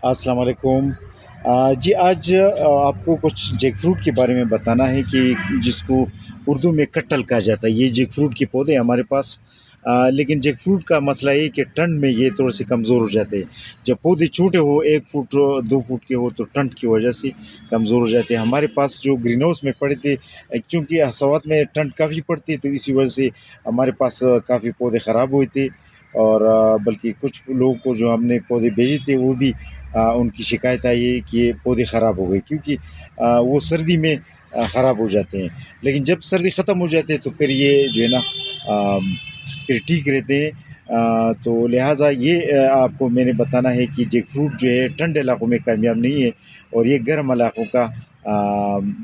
السلام علیکم۔ جی آج آپ کو کچھ جیک فروٹ کے بارے میں بتانا ہے کہ جس کو اردو میں کٹل کہا جاتا ہے۔ یہ جیک فروٹ کے پودے ہمارے پاس، لیکن جیک فروٹ کا مسئلہ یہ کہ ٹھنڈ میں یہ تھوڑے سے کمزور ہو جاتے ہیں۔ جب پودے چھوٹے ہو 1 فٹ 2 فٹ کے ہو تو ٹھنڈ کی وجہ سے کمزور ہو جاتے ہیں۔ ہمارے پاس جو گرین ہاؤس میں پڑے تھے، چونکہ سوات میں ٹھنڈ کافی پڑتی ہے تو اسی وجہ سے ہمارے پاس کافی پودے خراب ہوئے تھے، اور بلکہ کچھ لوگوں کو جو ہم نے پودے بھیجے تھے وہ بھی ان کی شکایت آئی ہے کہ یہ پودے خراب ہو گئے، کیونکہ وہ سردی میں خراب ہو جاتے ہیں۔ لیکن جب سردی ختم ہو جاتے ہیں تو پھر یہ جو ہے نا پھر ٹھیک رہتے ہیں۔ تو لہٰذا یہ آپ کو میں نے بتانا ہے کہ جیک فروٹ جو ہے ٹھنڈے علاقوں میں کامیاب نہیں ہے، اور یہ گرم علاقوں کا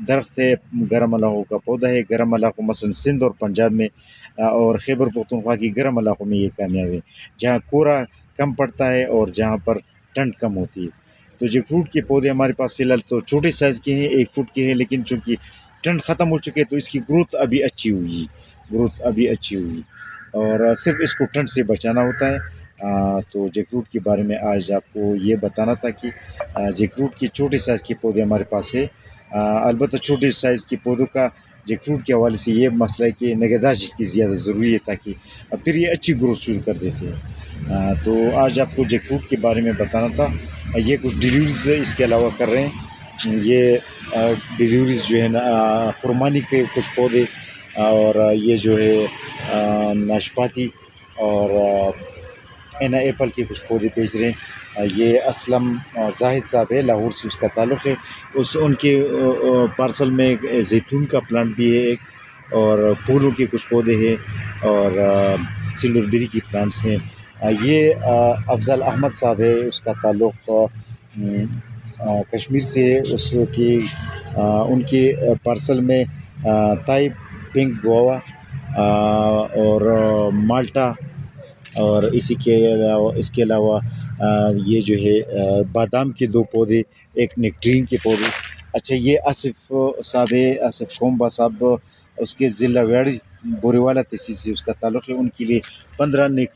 درخت ہے، گرم علاقوں کا پودا ہے۔ گرم علاقوں مثلاً سندھ اور پنجاب میں اور خیبر پختونخوا کی گرم علاقوں میں یہ کامیاب ہے، جہاں کورا کم پڑتا ہے اور جہاں پر ٹھنڈ کم ہوتی ہے۔ تو جیک فروٹ کے پودے ہمارے پاس فی الحال تو چھوٹے سائز کے ہیں، 1 فٹ کے ہیں، لیکن چونکہ ٹھنڈ ختم ہو چکے تو اس کی گروتھ ابھی اچھی ہوئی، اور صرف اس کو ٹھنڈ سے بچانا ہوتا ہے۔ تو جیک فروٹ کے بارے میں آج آپ کو یہ بتانا تھا کہ جیک فروٹ کے چھوٹے سائز کے پودے ہمارے پاس ہے۔ البتہ چھوٹے سائز کے پودوں کا جیک فروٹ کے حوالے سے یہ مسئلہ ہے کہ نگہداشت اس کی زیادہ ضروری ہے، تاکہ پھر یہ اچھی گروتھ شروع کر دیتے ہیں۔ تو آج آپ کو جیک فروٹ کے بارے میں بتانا تھا۔ یہ کچھ ڈیلیوریز اس کے علاوہ کر رہے ہیں۔ یہ ڈیلیوریز جو ہے نا خرمانی کے کچھ پودے، اور یہ جو ہے ناشپاتی اور ایپل کے کچھ پودے بیچ رہے ہیں۔ یہ اسلم زاہد صاحب ہے، لاہور سے اس کا تعلق ہے۔ ان کے پارسل میں زیتون کا پلانٹ بھی ہے ایک، اور پھولوں کے کچھ پودے ہیں، اور سلور بیری کی پلانٹس ہیں۔ یہ افضل احمد صاحب ہے، اس کا تعلق کشمیر سے ہے۔ ان کے پارسل میں تھائی پنک گووا اور مالٹا، اور اس کے علاوہ یہ جو ہے بادام کے 2 پودے، ایک نیکٹرین کے پودے۔ اچھا، یہ آصف صاحب ہے، آصف کومبا صاحب، اس کے ضلع ویاڑی بورے والا تحصیل سے اس کا تعلق ہے۔ ان کے لیے 15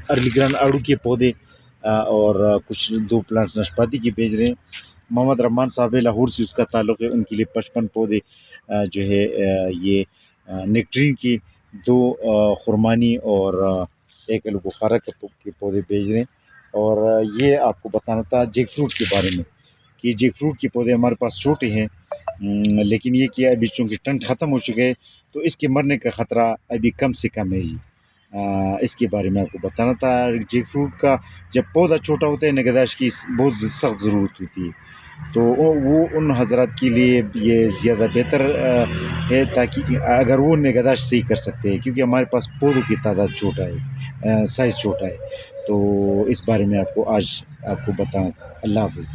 ارلی گران آڑو کے پودے اور کچھ 2 پلانٹ ناشپاتی کے بھیج رہے ہیں۔ محمد رحمان صاحب لاہور سے اس کا تعلق ہے، ان کے لیے 55 پودے جو ہے یہ نیکٹرین کی 2 خرمانی اور 1 الو بخارا کے پودے بھیج رہے ہیں۔ اور یہ آپ کو بتانا تھا جیک فروٹ کے بارے میں کہ جیک فروٹ کے پودے ہمارے پاس چھوٹے ہیں، لیکن یہ کہ ابھی چونکہ ٹھنڈ ختم ہو چکے ہے تو اس کے مرنے کا خطرہ ابھی کم سے کم ہے۔ اس کے بارے میں آپ کو بتانا تھا۔ جیک فروٹ کا جب پودا چھوٹا ہوتا ہے نگہداشت کی بہت سخت ضرورت ہوتی ہے، تو وہ ان حضرات کے لیے یہ زیادہ بہتر ہے، تاکہ اگر وہ نگہداشت صحیح کر سکتے ہیں، کیونکہ ہمارے پاس پودوں کی تعداد چھوٹا ہے، سائز چھوٹا ہے۔ تو اس بارے میں آج آپ کو بتانا تھا۔ اللہ حافظ۔